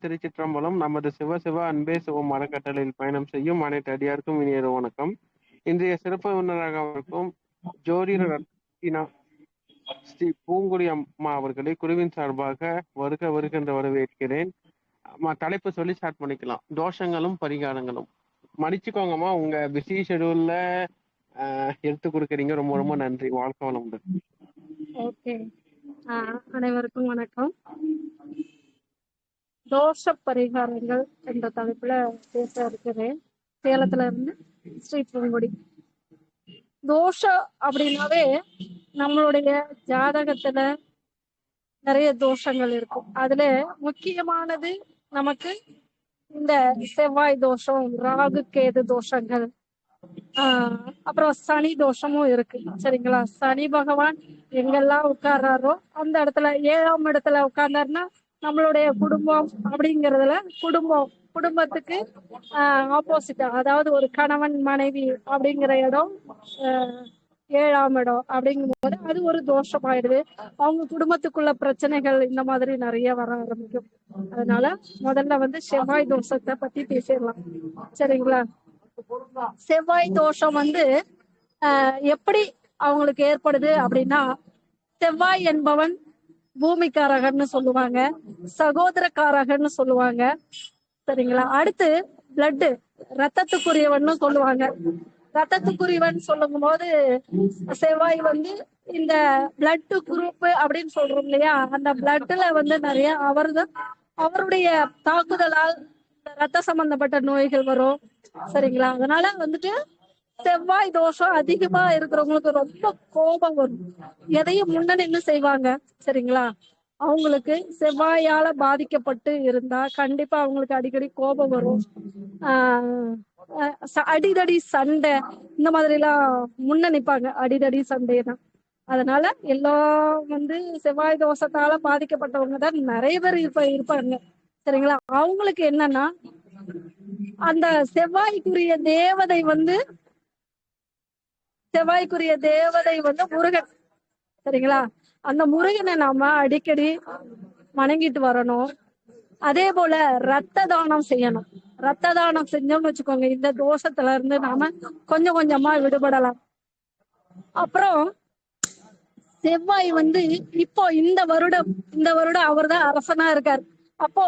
திருச்சிற்றம்பலம். நமது சிவ சிவ அன்பே சிவம் அறக்கட்டளையில் பயணம் செய்யும் அனைத்து அடியாருக்கும் இனிய வணக்கம். இன்றைய சிறப்பு விருந்தினராக இருக்கும் ஜோதிட ரத்தினா ஸ்ரீ பூங்குடி அம்மா அவர்களை குழுவின் சார்பாக வருகின்ற வரவேற்கிறேன். தலைப்பு சொல்லி ஸ்டார்ட் பண்ணிக்கலாம். தோஷங்களும் பரிகாரங்களும். மன்னிச்சுக்கோங்கம்மா, உங்க பிஸி ஷெடியூல்ல எடுத்து கொடுக்குறீங்க. ரொம்ப ரொம்ப நன்றி. வாழ்க வளமுடன். ஓகே, அனைவருக்கும் வணக்கம். தோஷ பரிகாரங்கள் என்ற தலைப்புல பேச இருக்கிறேன். சேலத்துல இருந்து ஸ்ரீ பூங்குடி. தோஷம் அப்படின்னாவே நம்மளுடைய ஜாதகத்துல நிறைய தோஷங்கள் இருக்கும். அதுல முக்கியமானது நமக்கு இந்த செவ்வாய் தோஷம், ராகு கேது தோஷங்கள், அப்புறம் சனி தோஷமும் இருக்கு. சரிங்களா? சனி பகவான் எங்கெல்லாம் உட்கார்றாரோ அந்த இடத்துல 7ஆம் இடத்துல உட்கார்ந்தாருன்னா நம்மளுடைய குடும்பம் அப்படிங்கறதுல குடும்பத்துக்கு ஆப்போசிட்டா, அதாவது ஒரு கணவன் மனைவி அப்படிங்கிற இடம் 7ஆம் இடம் அப்படிங்கும் போது அது ஒரு தோஷம் ஆயிடுது. அவங்க குடும்பத்துக்குள்ள பிரச்சனைகள் இந்த மாதிரி நிறைய வர ஆரம்பிக்கும். அதனால முதல்ல செவ்வாய் தோஷத்தை பத்தி பேசிடலாம். சரிங்களா? செவ்வாய் தோஷம் எப்படி அவங்களுக்கு ஏற்படுது அப்படின்னா, செவ்வாய் என்பவன் பூமிக்காரகன்னு சொல்லுவாங்க, சகோதரக்காரகன்னு சொல்லுவாங்க. சரிங்களா? அடுத்து பிளட், ரத்தத்துக்குரியவன்னு சொல்லுவாங்க. ரத்தத்துக்குரியவன் சொல்லும் போது செவ்வாய் இந்த பிளட் குரூப் அப்படின்னு சொல்றோம் இல்லையா, அந்த பிளட்ல நிறைய அவருடைய தாக்குதலால் ரத்த சம்பந்தப்பட்ட நோய்கள் வரும். சரிங்களா? அதனால செவ்வாய் தோஷம் அதிகமா இருக்கிறவங்களுக்கு ரொம்ப கோபம் வரும், எதையும் முன்னணின்னு செய்வாங்க. சரிங்களா? அவங்களுக்கு செவ்வாயால பாதிக்கப்பட்டு இருந்தா கண்டிப்பா அவங்களுக்கு அடிக்கடி கோபம் வரும். அடிதடி சண்டை இந்த மாதிரி எல்லாம் முன்னணிப்பாங்க. அடிதடி சண்டைதான். அதனால எல்லாம் செவ்வாய் தோஷத்தால பாதிக்கப்பட்டவங்க தான் நிறைய பேர் இருப்பாங்க. சரிங்களா? அவங்களுக்கு என்னன்னா, அந்த செவ்வாய்க்குரிய தேவதை முருகன். சரிங்களா? அந்த முருகனை நாம அடிக்கடி வணங்கிட்டு வரணும். அதே போல ரத்த தானம் செய்யணும். ரத்த தானம் செஞ்சோம்னு வச்சுக்கோங்க, இந்த தோஷத்துல இருந்து நாம கொஞ்சம் கொஞ்சமா விடுபடலாம். அப்புறம் செவ்வாய் இப்போ இந்த வருடம் அவர்தான் அரசனா இருக்கார். அப்போ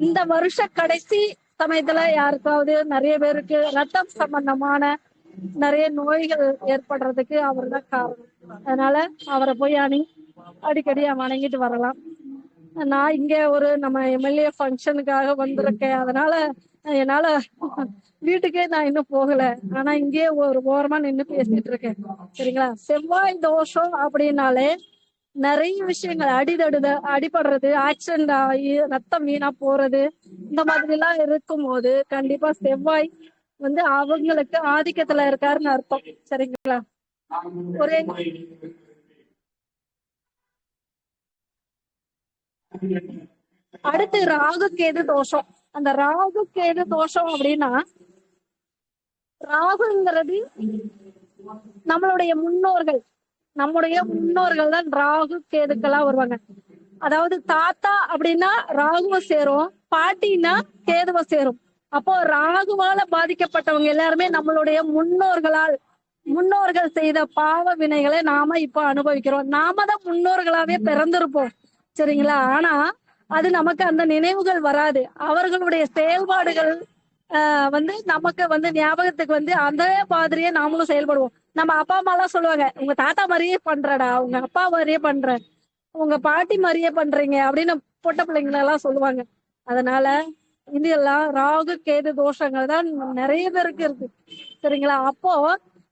இந்த வருஷ கடைசி சமயத்துல யாருக்காவது நிறைய பேருக்கு ரத்தம் சம்பந்தமான நிறைய நோய்கள் ஏற்படுறதுக்கு அவர் தான் காரணம். அதனால அவரை போய் அடிக்கடி வணங்கிட்டு வரலாம். நான் இங்க நம்ம எம்எல்ஏ ஃபங்க்ஷனுக்காக வந்திருக்கேன். அதனால என்னால வீட்டுக்கே நான் இன்னும் போகல. ஆனா இங்கேயே ஒரு ஓரமா நின்று பேசிட்டு இருக்கேன். சரிங்களா? செவ்வாய் தோஷம் அப்படின்னாலே நிறைய விஷயங்கள், அடிபடுறது, ஆக்சிடென்ட் ஆகி ரத்தம் வீணா போறது, இந்த மாதிரி எல்லாம் இருக்கும் போது கண்டிப்பா செவ்வாய் அவங்களுக்கு ஆதிக்கத்துல இருக்காருன்னு அர்த்தம். சரிங்களா? ஒரே அடுத்து ராகு கேது தோஷம். அந்த ராகு கேது தோஷம் அப்படின்னா, ராகுங்கிறது நம்மளுடைய முன்னோர்கள் தான் ராகு கேதுக்கெல்லாம் வருவாங்க. அதாவது தாத்தா அப்படின்னா ராகுவ சேரும், பாட்டினா கேதுவ சேரும். அப்போ ராகுவால பாதிக்கப்பட்டவங்க எல்லாருமே நம்மளுடைய முன்னோர்கள் செய்த பாவ வினைகளை நாம இப்ப அனுபவிக்கிறோம். நாம தான் முன்னோர்களாவே பிறந்திருப்போம். சரிங்களா? ஆனா அது நமக்கு அந்த நினைவுகள் வராது. அவர்களுடைய செயல்பாடுகள் நமக்கு ஞாபகத்துக்கு அந்த மாதிரியே நாமளும் செயல்படுவோம். நம்ம அப்பா அம்மா எல்லாம் சொல்லுவாங்க, உங்க தாத்தா மாதிரியே பண்றடா, உங்க அப்பா மாதிரியே பண்ற, உங்க பாட்டி மாதிரியே பண்றீங்க அப்படின்னு பொட்ட பிள்ளைங்கள எல்லாம் சொல்லுவாங்க. அதனால இதெல்லாம் ராகு கேது தோஷங்கள் தான் நிறைய பேருக்கு இருக்கு. சரிங்களா? அப்போ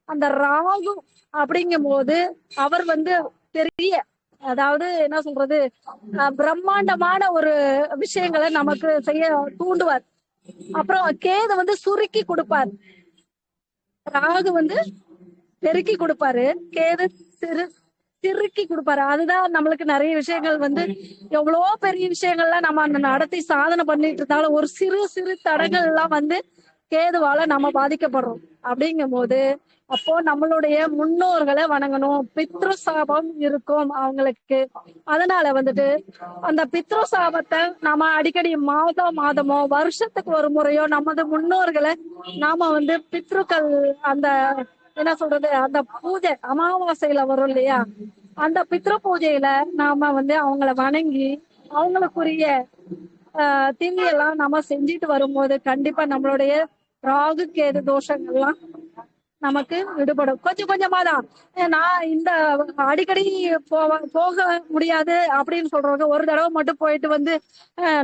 அந்த ராகு அப்படிங்கும் போது அவர் பெரிய, அதாவது என்ன சொல்றது, பிரம்மாண்டமான ஒரு விஷயங்களை நமக்கு செய்ய தூண்டுவார். அப்புறம் கேது சுருக்கி கொடுப்பார், ராகு பெருக்கி கொடுப்பாரு, கேது திருக்கி கொடுப்பாரு. அதுதான் நம்மளுக்கு நிறைய விஷயங்கள் எவ்வளவோ பெரிய விஷயங்கள்லாம் நம்ம நடத்தி சாதனை பண்ணிட்டு இருந்தாலும் ஒரு சிறு சிறு தடங்கள் எல்லாம் கேதுவால நம்ம பாதிக்கப்படுறோம். அப்படிங்கும் போது அப்போ நம்மளுடைய முன்னோர்களை வணங்கணும். பித்ரு சாபம் இருக்கும் அவங்களுக்கு. அதனால வந்துட்டு அந்த பித்ரு சாபத்தை நாம அடிக்கடி மாதமோ வருஷத்துக்கு ஒரு முறையோ நமது முன்னோர்களை நாம வந்து பித்ருக்கள் அந்த என்ன சொல்றது அந்த பூஜை அமாவாசையில வரும் இல்லையா, அந்த பித்ரு பூஜையில நாம வந்து அவங்கள வணங்கி அவங்களுக்குரிய திதியெல்லாம் நம்ம செஞ்சுட்டு வரும்போது கண்டிப்பா நம்மளுடைய ராகு கேது தோஷங்கள்லாம் நமக்கு விடுபடும். கொஞ்சம் கொஞ்சமா தான். நான் இந்த அடிக்கடி போக முடியாது அப்படின்னு சொல்றவங்க ஒரு தடவை மட்டும் போயிட்டு வந்து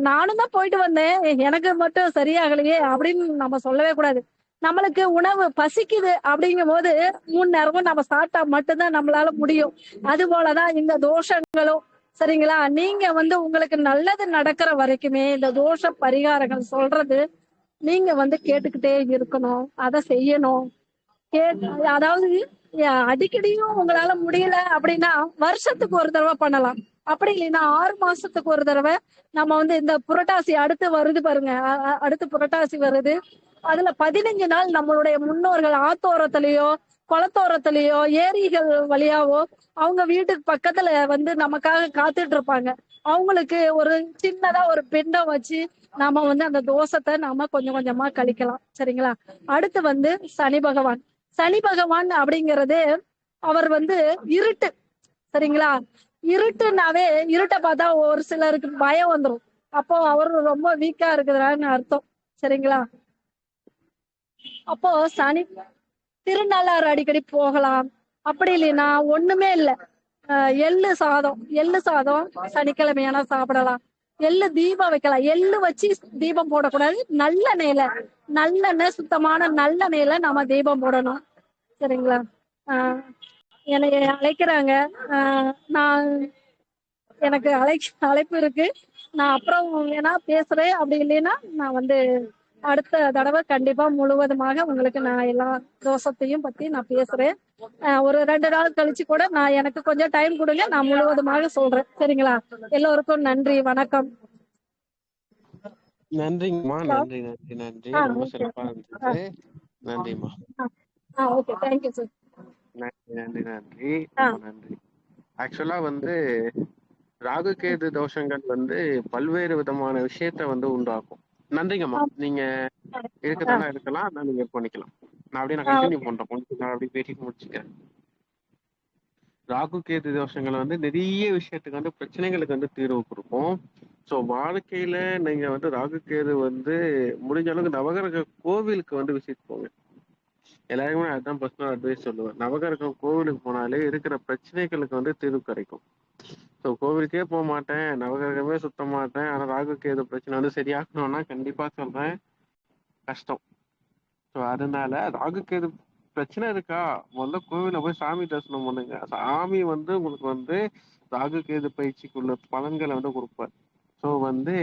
நானும் தான் போயிட்டு வந்தேன், எனக்கு மட்டும் சரியாகலையே அப்படின்னு நம்ம சொல்லவே கூடாது. நம்மளுக்கு உணவு பசிக்குது அப்படிங்கும் போது 3 நேரமும் நம்ம சாப்பிட்டா மட்டும்தான் நம்மளால முடியும். அது போலதான் இந்த தோஷங்களும். சரிங்களா? நீங்க வந்து உங்களுக்கு நல்லது நடக்கிற வரைக்குமே இந்த தோஷ பரிகாரங்கள் சொல்றது நீங்க வந்து கேட்டுக்கிட்டே இருக்கணும். அதை செய்யணும். அதாவது அடிக்கடியும் உங்களால முடியல அப்படின்னா வருஷத்துக்கு ஒரு தடவை பண்ணலாம். அப்படி இல்லைன்னா 6 மாசத்துக்கு ஒரு தடவை நம்ம வந்து இந்த புரட்டாசி அடுத்து வருது பாருங்க. அடுத்து புரட்டாசி வருது. அதுல 15 நாள் நம்மளுடைய முன்னோர்கள் ஆத்தோரத்திலேயோ குளத்தோரத்திலேயோ ஏரிகள் வழியாவோ அவங்க வீட்டுக்கு பக்கத்துல வந்து நமக்காக காத்துட்டு இருப்பாங்க. அவங்களுக்கு ஒரு சின்னதா ஒரு பிண்டம் வச்சு நாம வந்து அந்த தோஷத்தை நாம கொஞ்சம் கொஞ்சமா கழிக்கலாம். சரிங்களா? அடுத்து வந்து சனி பகவான். சனி பகவான் அப்படிங்கிறது அவர் வந்து இருட்டு. சரிங்களா? இருட்டுனாவே இருட்டை பார்த்தா ஒரு சிலருக்கு பயம் வந்துரும். அப்போ அவரு ரொம்ப வீக்கா இருக்குறான்னு அர்த்தம். சரிங்களா? அப்போ சனி திருநள்ளாறு அடிக்கடி போகலாம். அப்படி இல்லைன்னா ஒண்ணுமே இல்ல, எள்ளு சாதம் சனிக்கிழமையானா சாப்பிடலாம். எள்ளு தீபம் வைக்கலாம். எள்ளு வச்சு தீபம் போடக்கூடாது, நல்லெண்ணெய் சுத்தமான நல்லெண்ணெயில நம்ம தீபம் போடணும். சரிங்களா? என்னை அழைக்கிறாங்க. நான் எனக்கு அழைப்பு இருக்கு. நான் அப்புறம் வேணா பேசுறேன். அப்படி இல்லைன்னா நான் வந்து அடுத்த தடவை கண்டிப்பா முழுவதுமாக உங்களுக்கு நான் எல்லா தோஷத்தையும் பத்தி நான் பேசுறேன். ஒரு 2 நாள் கழிச்சு கூட நான் எனக்கு கொஞ்சம் டைம் கொடுங்க, நான் முழுவதுமாக சொல்றேன். சரிங்களா? எல்லோருக்கும் நன்றி, வணக்கம். நன்றிங்கம்மா. நன்றி நன்றி நன்றி. ரொம்ப சிறப்பா இருந்துச்சு. நன்றிம்மா. Okay, thank you sir. நன்றி நன்றி நன்றி. ரொம்ப நன்றி. ஆக்சுவலா வந்து ராகு கேது தோஷங்கள் வந்து பல்வேறு விதமான விஷயத்த வந்து உண்டாக்கும். நன்றிங்கம்மா. நீங்க இருக்கத்தானே இருக்கலாம், அதான் நீங்க பண்ணிக்கலாம். நான் கண்டினியூ பண்றேன். கொஞ்சம் நான் அப்படியே பேசிட்டு முடிச்சுக்கிறேன். ராகு கேது தோஷங்கள் வந்து நிறைய விஷயத்துக்கு வந்து பிரச்சனைகளுக்கு வந்து தீர்வு கொடுக்கும். ஸோ வாழ்க்கையில நீங்க வந்து ராகு கேது வந்து முடிஞ்ச அளவுக்கு நவகிரக கோவிலுக்கு வந்து விசிட் போங்க. எல்லாருக்குமே அதுதான் பர்சனல் அட்வைஸ் சொல்லுவேன். நவகிரகம் கோவிலுக்கு போனாலே இருக்கிற பிரச்சனைகளுக்கு வந்து தீர்வு கிடைக்கும். ஸோ கோவிலுக்கே போக மாட்டேன், நவகிரகமே சுத்த மாட்டேன், ஆனா ராகு கேது பிரச்சனை வந்து சரியாகணும்னா கண்டிப்பா சொல்றேன், கஷ்டம். ஸோ அதனால ராகு கேது பிரச்சனை இருக்கா, முதல்ல கோவில போய் சாமி தரிசனம் பண்ணுங்க. சாமி வந்து உங்களுக்கு வந்து ராகு கேது பயிற்சிக்குள்ள பலன்களை வந்து கொடுப்பார். ஸோ வந்து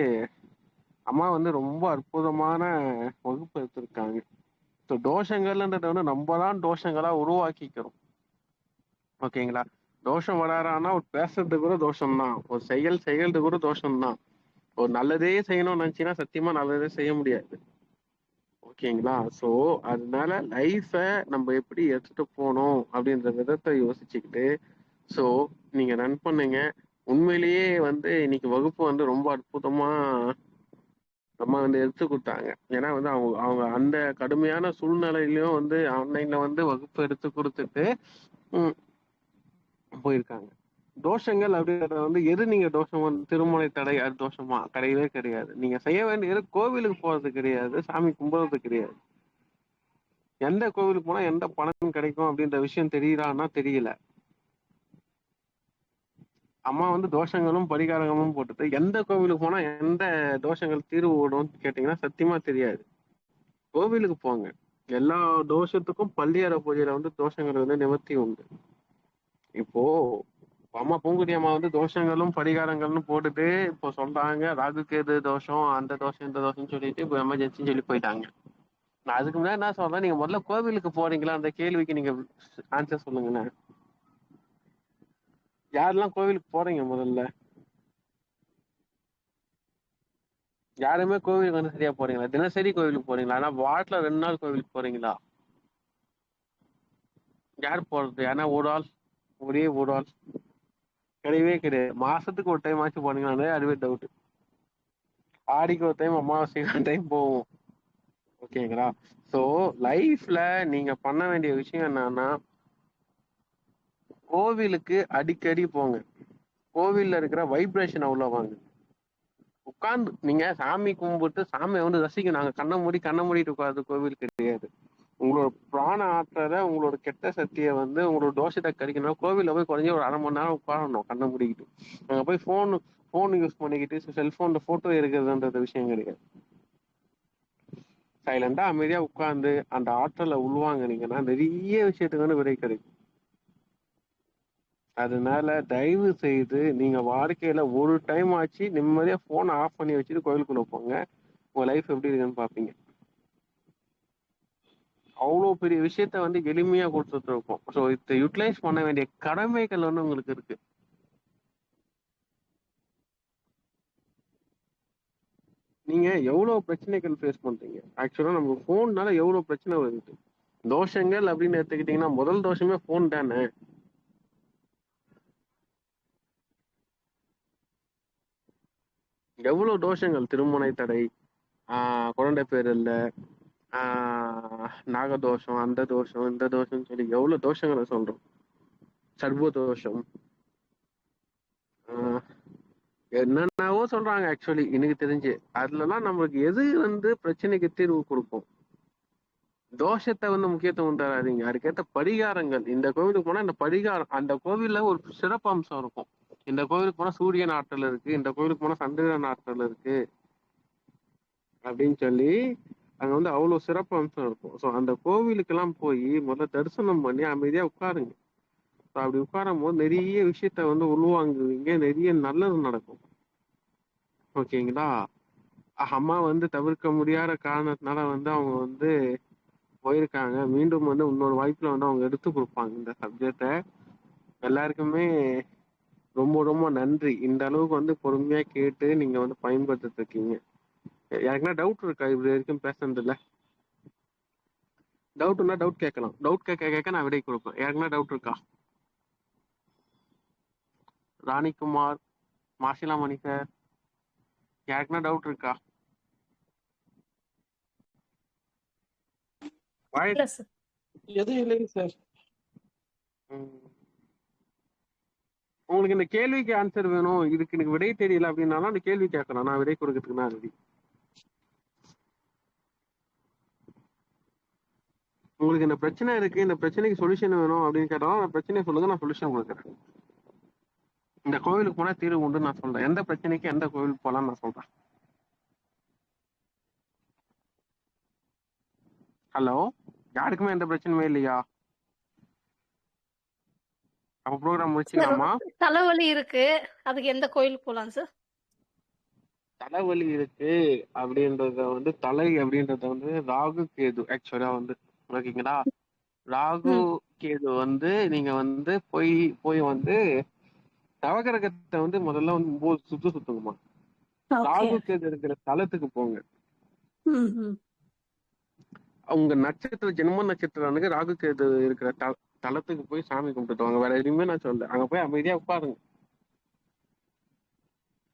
அம்மா வந்து ரொம்ப அற்புதமான வகுப்பு எடுத்திருக்காங்க. ஸோ தோஷங்கள்ன்றத வந்து நம்ம தான் தோஷங்களா உருவாக்கிக்கிறோம். ஓகேங்களா? தோஷம் வராறான்னா ஒரு பேசுறதுக்கு கூட தோஷம்தான், ஒரு செய்யறதுக்கு கூட தோஷம்தான். ஒரு நல்லதே செய்யணும்னு நினைச்சீங்கன்னா சத்தியமா நல்லதே செய்ய முடியாது. ஓகேங்களா? ஸோ அதனால லைஃப நம்ம எப்படி எடுத்துட்டு போகணும் அப்படின்ற விதத்தை யோசிச்சுக்கிட்டு ஸோ நீங்க ரன் பண்ணுங்க. உண்மையிலேயே வந்து இன்னைக்கு வகுப்பு வந்து ரொம்ப அற்புதமா நம்ம வந்து எடுத்து கொடுத்தாங்க. ஏன்னா வந்து அவங்க அவங்க அந்த கடுமையான சூழ்நிலையிலயும் வந்து ஆன்லைன்ல வந்து வகுப்பு எடுத்து கொடுத்துட்டு போயிருக்காங்க. தோஷங்கள் அப்படின்றத வந்து எது நீங்க தோஷம் வந்து திருமலை தடை அது தோஷமா கிடையவே கிடையாது. நீங்க செய்ய வேண்டியது கோவிலுக்கு போறது கிடையாது, சாமி கும்பிடுறது கிடையாது. எந்த கோவிலுக்கு போனா எந்த பலன் கிடைக்கும் அப்படின்ற விஷயம் தெரியுதான்னா தெரியல. அம்மா வந்து தோஷங்களும் பரிகாரங்களும் போட்டுட்டு எந்த கோவிலுக்கு போனா எந்த தோஷங்கள் தீர்வு ஓடும்னு கேட்டீங்கன்னா சத்தியமா தெரியாது. கோவிலுக்கு போங்க. எல்லா தோஷத்துக்கும் பள்ளியற பூஜையில வந்து தோஷங்கள் வந்து நிவர்த்தி உண்டு. இப்போ அம்மா பூங்குடி அம்மா வந்து தோஷங்களும் பரிகாரங்களும் போட்டுட்டு இப்போ சொல்றாங்க ராகு கேது தோஷம் அந்த தோஷம் இந்த தோஷம்னு சொல்லிட்டு இப்போ எமர்ஜென்சின்னு சொல்லி போயிட்டாங்க. நான் அதுக்கு முன்னாடி என்ன சொல்றேன், நீங்க முதல்ல கோவிலுக்கு போறீங்களா அந்த கேள்விக்கு நீங்க ஆன்சர் சொல்லுங்கண்ணே. யாரெல்லாம் கோவிலுக்கு போறீங்க முதல்ல? யாருமே கோவிலுக்கு வந்து சரியா போறீங்களா? தினசரி கோவிலுக்கு போறீங்களா? ஆனா வாரத்துல 2 நாள் கோவிலுக்கு போறீங்களா? யார் போறது? ஏன்னா ஒரு ஆள், ஒரே ஒரு ஆள் கிடையவே கிடையாது. மாசத்துக்கு ஒரு டைம் ஆச்சு போனீங்கன்னாலே அதுவே டவுட். ஆடிக்கு ஒரு டைம், அமாவாசைக்கு ஒரு டைம் போவோம். ஓகேங்களா? ஸோ லைஃப்ல நீங்க பண்ண வேண்டிய விஷயம் என்னன்னா, கோவிலுக்கு அடிக்கடி போங்க. கோவில்ல இருக்கிற வைப்ரேஷன் அவ்வளோ வாங்க. உட்கார்ந்து நீங்க சாமி கும்பிட்டு சாமியை வந்து ரசிக்கணும். நாங்க கண்ணை மூடிட்டு உட்கார்ந்து கோவில் கிடையாது. உங்களோட பிராண ஆற்றலை, உங்களோட கெட்ட சக்தியை வந்து உங்களோட தோஷத்தை கழிக்கணும். கோவில்ல போய் குறைஞ்ச ஒரு 1/2 மணி நேரம் உட்காரணும் கண்ணை மூடிக்கிட்டு. அங்க போய் ஃபோன் யூஸ் பண்ணிக்கிட்டு செல்போன்ல போட்டோ எடுக்கிறதுன்றது விஷயம் கிடையாது. சைலண்டா அமைதியா உட்கார்ந்து அந்த ஆற்றலை உள்வாங்கினீங்கன்னா நிறைய விஷயத்துக்கு வந்து விடை கிடைக்கும். அதனால தயவு செய்து நீங்க வாழ்க்கையில ஒரு டைம் ஆச்சு நிம்மதியா போனை ஆஃப் பண்ணி வச்சுட்டு கோயிலுக்குள்ள போங்க. உங்க லைஃப் எப்படி இருக்குன்னு பாப்பீங்க. அவ்வளோ பெரிய விஷயத்த வந்து எளிமையா கொடுத்துட்டு இருக்கோம். ஸோ இதை யூட்டிலைஸ் பண்ண வேண்டிய கடமைகள் வந்து உங்களுக்கு இருக்கு. நீங்க எவ்வளவு பிரச்சனைகள் ஃபேஸ் பண்றீங்க? ஆக்சுவலா நமக்கு போன்னால எவ்வளவு பிரச்சனை வருது. தோஷங்கள் அப்படின்னு எடுத்துக்கிட்டீங்கன்னா முதல் தோஷமே போன் தானே. எவ்வளவு தோஷங்கள், திருமண தடை, குழந்தை பேர் இல்ல, நாகதோஷம், அந்த தோஷம், இந்த தோஷம் சொல்லி எவ்வளவு தோஷங்களை சொல்றோம். சர்வ தோஷம், ஆஹ் என்னென்னவோ சொல்றாங்க. ஆக்சுவலி எனக்கு தெரிஞ்சு அதுலலாம் நம்மளுக்கு எது வந்து பிரச்சனைக்கு தீர்வு கொடுக்கும்? தோஷத்தை வந்து முக்கியத்துவம் தராதீங்க. அதுக்கேற்ற பரிகாரங்கள். இந்த கோவிலுக்கு போனா இந்த பரிகாரம், அந்த கோவில்ல ஒரு சிறப்பு அம்சம் இருக்கும். இந்த கோவிலுக்கு போனா சூரியன் ஆற்றல் இருக்கு, இந்த கோவிலுக்கு போனா சந்திரன் ஆற்றல் இருக்கு அப்படின்னு சொல்லி அங்க வந்து அவ்வளவு சிறப்பு அம்சம் இருக்கும். ஸோ அந்த கோவிலுக்கெல்லாம் போய் முதல்ல தரிசனம் பண்ணி அமைதியா உட்காருங்க. அப்படி உட்காரும் போது நிறைய விஷயத்த வந்து உள்வாங்குவீங்க, நிறைய நல்லது நடக்கும். ஓகேங்களா? அம்மா வந்து தவிர்க்க முடியாத காரணத்தினால வந்து அவங்க வந்து போயிருக்காங்க. மீண்டும் வந்து இன்னொரு வாய்ப்புல வந்து அவங்க எடுத்து கொடுப்பாங்க இந்த சப்ஜெக்ட. எல்லாருக்குமே ரொம்ப ரொம்ப நன்றி. இந்த அளவுக்கு வந்து பொறுமையா கேட்டு நீங்க வந்து பயன்படுத்திட்டு இருக்கீங்க. யாருக்குன்னா டவுட் இருக்கா இது வரைக்கும் பேசுனதுல? டவுட்னா டவுட் கேட்கலாம். டவுட் கேட்க கேட்க நான் விடை கொடுப்பேன். யாருக்குன்னா டவுட் இருக்கா? ராணிக்குமார், மாசிலாமணி சார், யாருக்குன்னா டவுட் இருக்கா? வாய் இல்ல சார். எதுவும் இல்லைங்க சார். உங்களுக்கு இந்த கேள்விக்கு ஆன்சர் வேணும், இதுக்கு எனக்கு விடை தெரியல அப்படின்னாலும் அந்த கேள்வி கேட்கலாம். நான் விடை கொடுக்கறதுக்கு நான் ரெடி. உங்களுக்கு இந்த பிரச்சனை இருக்கு, இந்த பிரச்சனைக்கு சொல்யூஷன் வேணும் அப்படின்னு கேட்டாலும் அந்த பிரச்சனையை சொல்லுங்க, நான் சொல்யூஷன் கொடுக்குறேன். இந்த கோவிலுக்கு போனா தீர்வு உண்டு நான் சொல்றேன். எந்த பிரச்சனைக்கு எந்த கோவிலுக்கு போலாம்னு நான் சொல்றேன். ஹலோ, யாருக்குமே எந்த பிரச்சனையுமே இல்லையா? அப்ப ப்ரோக்ராம் சார் முடிச்சுக்கலாமா? தலைவலி இருக்கு, அதுக்கு எந்த கோயிலுக்கு போலாம் சார்? தலைவலி இருக்கு அப்படின்றத வந்து தலை அப்படின்றத வந்து ராகு கேது ஆக்சுவலா வந்து, ஓகேங்களா? ராகு ம். கேது வந்து நீங்க வந்து போய் போய் வந்து நவகிரகத்தை வந்து முதல்ல வந்து 9 சுத்து சுத்துங்கம்மா. ஓகே. ராகு கேது இருக்கிற தலத்துக்கு போங்க. ம் ம். உங்க நட்சத்திர ஜென்ம நட்சத்திரம் அன்னைக்கு ராகு கேது இருக்கிற தலத்துக்கு போய் சாமி கும்பிட்டுட்டு வாங்க. வேற எதுவுமே நான் சொல்ல. அங்க போய் அமைதியா உட்காருங்க.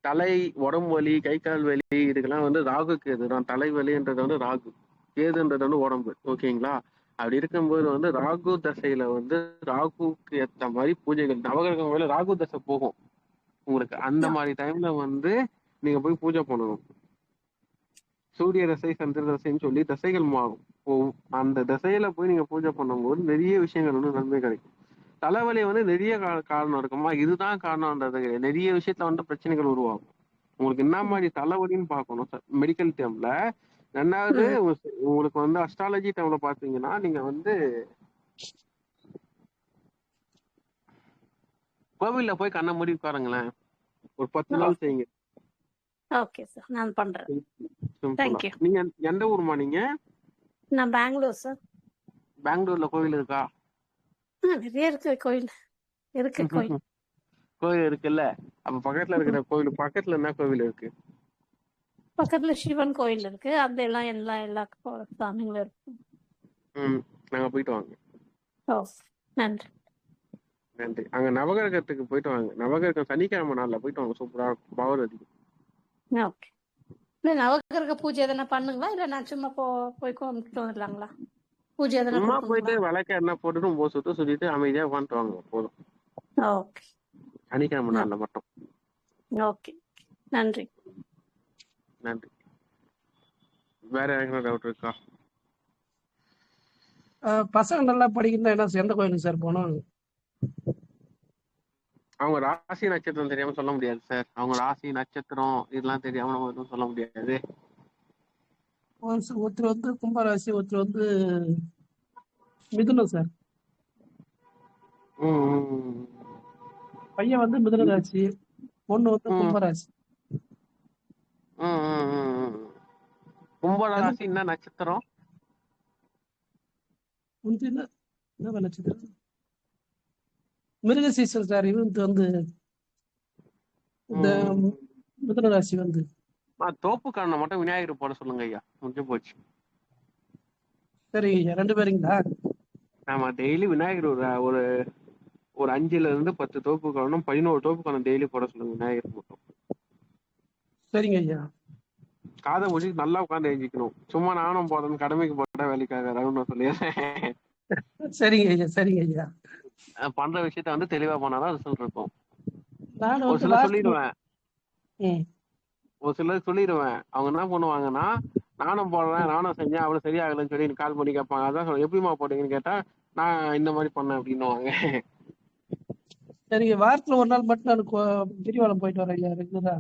தலை, உடம்பு வலி, கை கால் வலி இதுக்கெல்லாம் வந்து ராகு கேது தான். தலைவலின்றது வந்து ராகு, கேதுன்றது வந்து உடம்பு. ஓகேங்களா? அப்படி இருக்கும்போது வந்து ராகு தசையில வந்து ராகுக்கு ஏத்த மாதிரி பூஜைகள், நவகிரகம் மேல ராகு தசை போகும் உங்களுக்கு. அந்த மாதிரி டைம்ல வந்து நீங்க போய் பூஜை பண்ணணும். சூரிய தசை, சந்திர தசைன்னு சொல்லி தசைகள் மாறும். அந்த தசையில போய் நீங்க பூஜை பண்ணும்போது நிறைய விஷயங்கள் வந்து நன்மை கிடைக்கும். தலைவலி வந்து நிறைய காரணம் இருக்குமா, இதுதான் காரணம்ன்றது கிடையாது. நிறைய விஷயத்துல வந்து பிரச்சனைகள் உருவாகும். உங்களுக்கு என்ன மாதிரி தலைவலின்னு பார்க்கணும் மெடிக்கல் டேர்ம்ல. ரெண்டாவது, ம். உங்களுக்கு வந்து அஸ்ட்ராலஜி டேர்ம்ல பாத்தீங்கன்னா நீங்க வந்து கோவில்ல போய் கண்ணை மூடி உட்காருங்களேன். ஒரு 10 நாள் செய்யுங்க. ஓகே சார், நான் பண்றேன். சிம்பிளா. தேங்க்யூ. நீங்க எந்த ஊருமா நீங்க? நான் பெங்களூர் சார். பெங்களூர்ல கோவில் இருக்கா? நிறைய இருக்கு கோயில். இருக்கு கோயில். கோவில் இருக்குல்ல. அப்ப பக்கத்துல இருக்கிற கோவில், பக்கத்துல என்ன கோவில் இருக்கு? பக்கத்துல சிவன் கோயில் இருக்கு, அந்த எல்லாம் எல்லா சாமிங்களும் இருக்கு. நாங்க போயிட்டு வாங்க. ஓ, நன்றி. நன்றி. அங்க நவகிரகத்துக்கு போயிட்டு வாங்க. நவகிரகம் சனிக்கிழமை நாள்ல போயிட்டு வாங்க, சூப்பரா இருக்கும், பவர் அதிகம். ஓகே. இல்ல நவகிரக பூஜை எதனா பண்ணுங்களா, இல்ல நான் சும்மா போய் கும்பிட்டு வந்துடலாங்களா? பூஜை எதனா சும்மா போயிட்டு கொடுக்கணுங்களா? விளக்க என்ன போட்டுட்டு 9 சுத்து சுத்திட்டு அமைதியா உட்காந்துட்டு வாங்க, போதும். ஓகே. சனிக்கிழமை நாள்ல மட்டும். ஓகே, நன்றி. நன்றி. வேற என்ன டவுட் இருக்கா? பசங்க நல்லா படிக்கணும், என்ன எந்த கோயிலுக்கு சார் போகணும்? அவங்க ராசி நட்சத்திரம் தெரியாம சொல்ல முடியாது சார். அவங்க ராசி நட்சத்திரம் இதெல்லாம் தெரியாம நம்ம எதுவும் சொல்ல முடியாது. ஒருத்தர் வந்து கும்பராசி, ஒருத்தர் வந்து மிதுனம் சார். பையன் வந்து மிதுன ராசி, பொண்ணு வந்து கும்பராசி. கும்பராசி என்ன நட்சத்திரம்? என்ன நட்சத்திரம்? மிருகசீசன் சார். இவன் வந்து இந்த மிதுன ராசி வந்து தோப்பு காரணம் மட்டும் விநாயகர் போட சொல்லுங்க ஐயா, முடிஞ்சு போச்சு. சரிங்க ஐயா, 2 பேருங்களா? ஆமா, டெய்லி விநாயகர் ஒரு ஒரு 5ல இருந்து 10 தோப்பு காரணம், 11 தோப்பு காரணம் டெய்லி போட சொல்லுங்க விநாயகர் மட்டும். சரிங்க ஐயா. காதை முடிச்சு நல்லா உட்காந்து எழுதிக்கணும். சும்மா நானும் போடணும் கடமைக்கு போட்டா வேலைக்காக நான் சொல்லிடுறேன். சரிங்க ஐயா, சரிங்க ஐயா. பண்ற விஷயத்த வந்து தெளிவா போனாதான் ரிசல்ட் இருக்கும். நான் ஒரு சிலர் சொல்லிடுவேன், அவங்க என்ன பண்ணுவாங்கன்னா, நானும் போடுறேன் நானும் செஞ்சேன் அவ்வளவு சரியாகலன்னு சொல்லி கால் பண்ணி கேட்பாங்க. அதான் எப்படிமா போட்டீங்கன்னு கேட்டா நான் இந்த மாதிரி பண்ணேன் அப்படின்னுவாங்க. சரிங்க, வாரத்துல ஒரு நாள் மட்டும் நான் கிரிவலம் போயிட்டு வரேன் ஐயா, ரெகுலரா.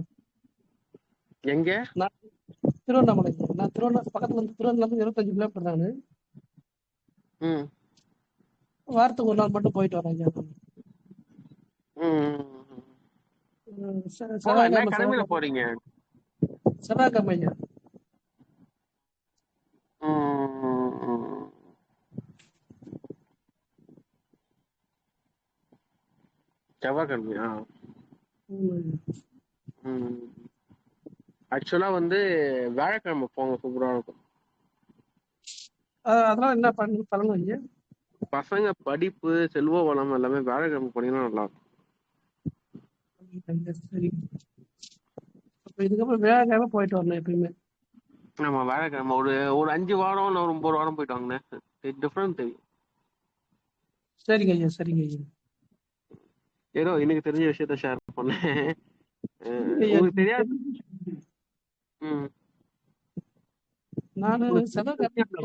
எங்க? திருவண்ணாமலை. நான் பக்கத்துல வந்து திருவண்ணாமலை 25 கிலோமீட்டர். நானு வாரத்துக்கு ஒரு நாள் மட்டும் போயிட்டு வரேன் ஐயா. கிழமையில போறீங்க? செவ்வாய்க்கிழமை ஐயா. செவ்வாய்க்கிழமையா? ஆக்சுவலா வந்து வியாழக்கிழமை போங்க, சூப்பரா இருக்கும். அதெல்லாம் என்ன பண்ணணும் ஐயா? பசங்க படிப்பு செல்வ வளம் எல்லாமே வியாழக்கிழமை போனீங்கன்னா நல்லா இருக்கும். சரி, இதுக்கப்புறம் வியாழக்கிழமை போயிட்டு வரணும் எப்பயுமே. ஆமா, வியாழக்கிழமை ஒரு 5 வாரம் இல்லை ஒரு 9 வாரம் போயிட்டு வாங்கண்ணே, டிஃபரன்ஸ் தெரியும். சரிங்க ஐயா, சரிங்க ஐயா. ஏதோ எனக்கு தெரிஞ்ச விஷயத்த ஷேர் பண்ணேன். உங்களுக்கு தெரியாது. நானு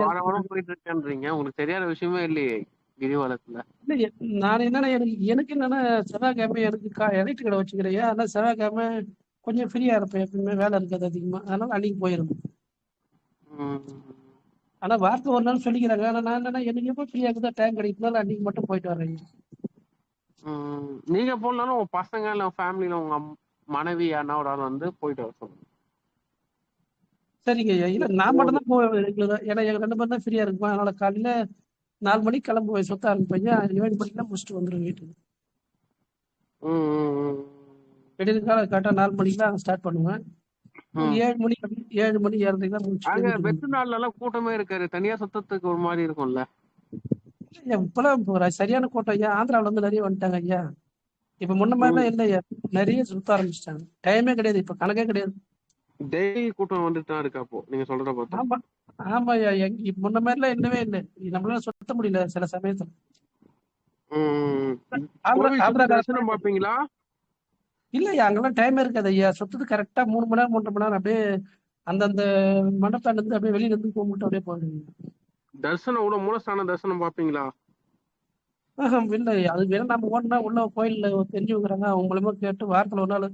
வார வாரம் போயிட்டு இருக்கேன்றீங்க, உங்களுக்கு தெரியாத விஷயமே இல்லையே கிரிவலத்துல. நான் என்னன்னா எனக்கு என்னன்னா செவ்வாய்க்கிழமை எனக்கு எலக்ட்ரிக் கடை வச்சுக்கிறேன். ஆனா செவ்வாய்க்கிழமை கொஞ்சம் ஃப்ரீயா இருப்பேன், எப்பவுமே வேலை இருக்காது அதிகமா, அதனால அன்னைக்கு போயிருந்தேன். ஆனா வாரத்துக்கு ஒரு நாள் சொல்லிக்கிறாங்க. ஆனா நான் என்னன்னா எனக்கு எப்போ ஃப்ரீயா இருக்குதோ டைம் கிடைக்கிறதுனால அன்னைக்கு மட்டும் போயிட்டு வரேன். நீங்க போனாலும் உங்க பசங்க இல்ல ஃபேமிலியில உங்க மனைவி யாருன்னா ஒரு ஆள் வந்து போயிட்டு வர சொல்லுங்க. சரிங்க ஐயா. இல்ல நான் மட்டும் தான் போவேன் ரெகுலரா, ஏன்னா எங்க 2 பேரும் தான் ஃப்ரீயா இருக்குமா, அதனால காலையில 4 மணிக்கு கிளம்புவேன், சுத்த ஆரம்பிப்பேன். 7 மணிக்கெல்லாம் முடிச்சுட்டு வந்துடும் வீட்டுக்கு. விடிய கால கரெக்டா 4 மணிக்கெல்லாம் ஸ்டார்ட் பண்ணுவேன். 7 மணி 7:30 தான் முடிச்சுட்டு. வெற்று நாள்ல எல்லாம் கூட்டமே இருக்காரு, தனியா சுத்தத்துக்கு ஒரு மாதிரி இருக்கும்ல. இப்பெல்லாம் சரியான கூட்டம் ஐயா. ஆந்திராவில இருந்து நிறைய வந்துட்டாங்க ஐயா. இப்ப முன்ன மாதிரிலாம் இல்ல ஐயா, நிறைய சுத்த ஆரம்பிச்சிட்டாங்க. டைமே கிடையாது, இப்ப கணக்கே கிடையாது. டெய்லி கூட்டம் வந்துட்டு தான் இருக்கா அப்போ நீங்க சொல்றத பார்த்தா? ஆமா ஆமா ஐயா, முன்ன மாதிரிலாம் இல்லவே இல்லை. நம்மளால சுத்த முடியல சில சமயத்துல. தரிசனம் பாப்பீங்களா? இல்ல ஐயா, அங்கெல்லாம் டைமே இருக்காது ஐயா. சுத்தது கரெக்டா 3 மணி நேரம் 3.5 மணி நேரம் அப்படியே அந்தந்த மண்டபத்தாண்ட இருந்து அப்படியே வெளியில இருந்து கும்பிட்டு அப்படியே போயிடுங்க. தரிசனம் மூலஸ்தான தரிசனம் பாப்பீங்களா? இல்ல, அது வேணும். நம்ம ஓடனா உள்ள கோயில்ல தெரிஞ்சுக்கிறாங்க, அவங்க மூலமா கேட்டு வாரத்துல ஒரு நாள்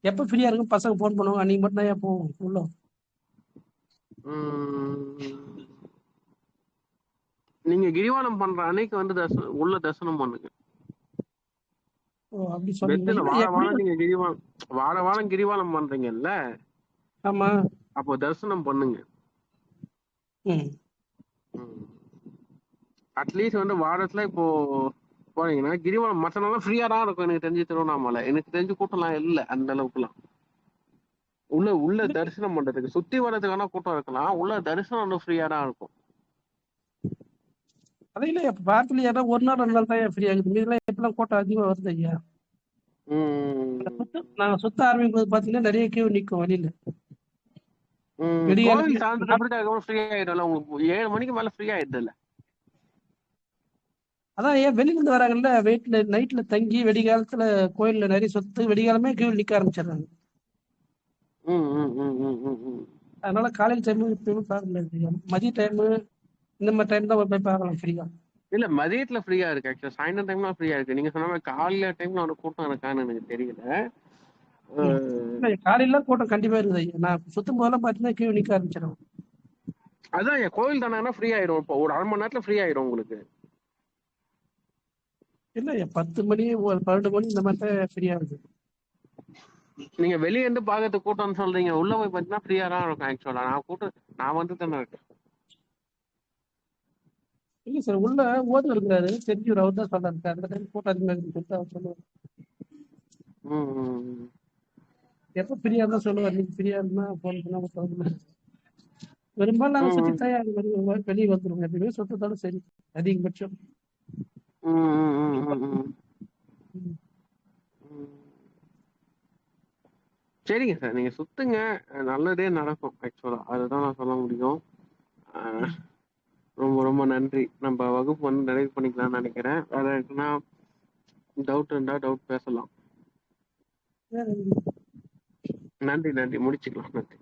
எப்ப ஃப்ரீயா இருக்கும் பசங்க போன் பண்ணுவாங்க, அன்னைக்கு மட்டும் தான் போவோம் உள்ள. நீங்க கிரிவலம் பண்ற அன்னைக்கு வந்து உள்ள தரிசனம் பண்ணுங்க. அப்படி சொல்லுங்க. வார வாரம் கிரிவலம் பண்றீங்கல்ல? ஆமா, அப்போ தரிசனம் பண்ணுங்க. அட்லீஸ்ட் வந்து வாரத்துல இப்போ போனீங்கன்னா கிரிவலம் மற்ற நாள் ஃப்ரீயா தான் இருக்கும். எனக்கு தெரிஞ்சு திருவண்ணாமலை எனக்கு தெரிஞ்சு கூட்டம்லாம் இல்லை அந்த அளவுக்குலாம். உள்ள உள்ள தரிசனம் பண்றதுக்கு சுத்தி வர்றதுக்கான கூட்டம் இருக்கலாம், உள்ள தரிசனம் ஃப்ரீயா தான் இருக்கும். அதே இல்லை இப்ப வாரத்துல ஏன்னா ஒரு நாள் 2 நாள் தான் ஃப்ரீ ஆகுது. மீதெல்லாம் எப்பெல்லாம் கூட்டம் அதிகமா வருது ஐயா. நாங்க சுத்த ஆரம்பிக்கும் போது பாத்தீங்கன்னா நிறைய கியூ நிக்கும் வெளியில. கோவில் சாயந்தரம் எப்படி ஃப்ரீ ஆயிடும்ல, உங்களுக்கு 7 மணிக்கு மேல ஃப்ரீ ஆயிடுது இல்ல? அதான் ஏன் வெளியில இருந்து வராங்கல்ல, வெயிட்ல நைட்ல தங்கி வெடிகாலத்துல கோயில்ல நிறைய சொத்து வெடிகாலமே கியூ நிக்க ஆரம்பிச்சிடுறாங்க. அதனால காலையில் டைம் இப்பயும் பார்க்க முடியாது. மதிய டைம் இந்த மாதிரி டைம் தான் போய் பார்க்கலாம் ஃப்ரீயா. இல்ல மதியத்துல ஃப்ரீயா இருக்கு, ஆக்சுவலா சாயந்தரம் டைம்ல ஃப்ரீயா இருக்கு. நீங்க சொன்ன மாதிரி காலையில டைம்ல ஒரு கூட்டம் இருக்கான்னு எனக்கு தெரியல. காலையில கூட்டம் கண்டிப்பா இருக்குது ஐயா. நான் சுத்தும் போதெல்லாம் பாத்தீங்கன்னா கியூ நிக்க ஆரம்பிச்சிடும். அதான் என் கோவில் தானே ஃப்ரீ ஆயிடும். இப்போ ஒரு 1/2 மணி நேரத்துல ஃப்ரீ ஆயிடும் உங்களுக்கு. இல்ல 10 மணி 12 மணி இந்த மாதிரி தான் ஃப்ரீயா இருக்கு. நீங்க வெளியே இருந்து பாக்கிறதுக்கு கூட்டம்னு சொல்றீங்க, உள்ள போய் பாத்தீங்கன்னா ஃப்ரீயா தான் இருக்கும். ஆக்சுவலா நான் வந்து தானே இருக்கேன். இல்ல சார், உள்ள ஓது இருக்கிறாரு தெரிஞ்சு அவர் தான் சொல்றாரு. அந்த டைம் கூட்டம் அதிகமா இருக்கு அவர் சொல்லுவார். எப்ப ஃப்ரீயா இருந்தா சொல்லுவார். நீங்க ஃப்ரீயா இருந்தா போன் பண்ணா பெரும்பாலும் நாங்க சுத்தி தயார் வெளியே வந்துருவோம். எப்பயுமே சுத்தத்தாலும் சரி அதிகபட்சம். சரிங்க சார், நீங்க சுத்துங்க, நல்லதே நடக்கும். ஆக்சுவலா அதுதான் நான் சொல்ல முடியும். ரொம்ப ரொம்ப நன்றி. நம்ம வகுப்பு வந்து நிறைவு பண்ணிக்கலாம்னு நினைக்கிறேன். வேற எதுனா டவுட் இருந்தா டவுட் பேசலாம். நன்றி முடிச்சுக்கலாம். நன்றி.